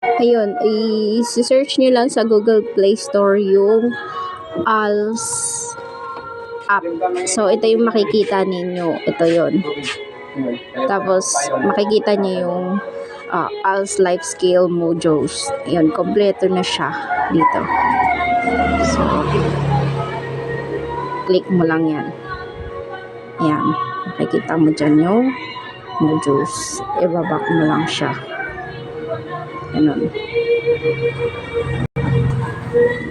Ayun, i-search nyo lang sa Google Play Store yung ALS app. So, ito yung makikita ninyo. Ito yon. Tapos, makikita nyo yung ALS Life Scale Modules. Yun, kompleto na siya dito. So, click mo lang yan. Yan. Makikita mo dyan yung modules. Ibabak mo lang siya. Ganun.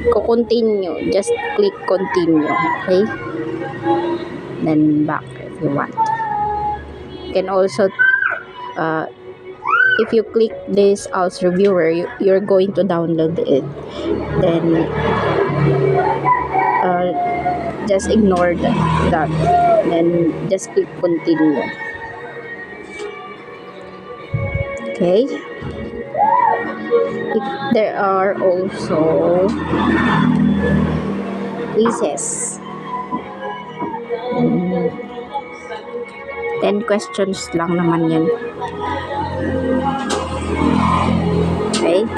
Continue. Just click continue. Okay? Then back if you want. You can also if you click this ALS reviewer, you're going to download it. Then just ignore that. Then just click continue. Okay. There are also quizzes. 10 questions lang naman yan. Okay?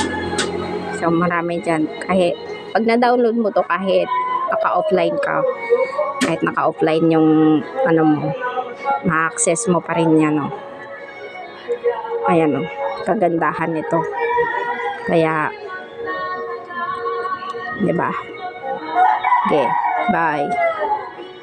So, marami dyan. Kahit, pag na-download mo to, kahit naka-offline ka, kahit naka-offline yung, ano mo, ma-access mo pa rin yan, no? Ayan, no? Kagandahan nito. Kaya, diba? Okay, bye.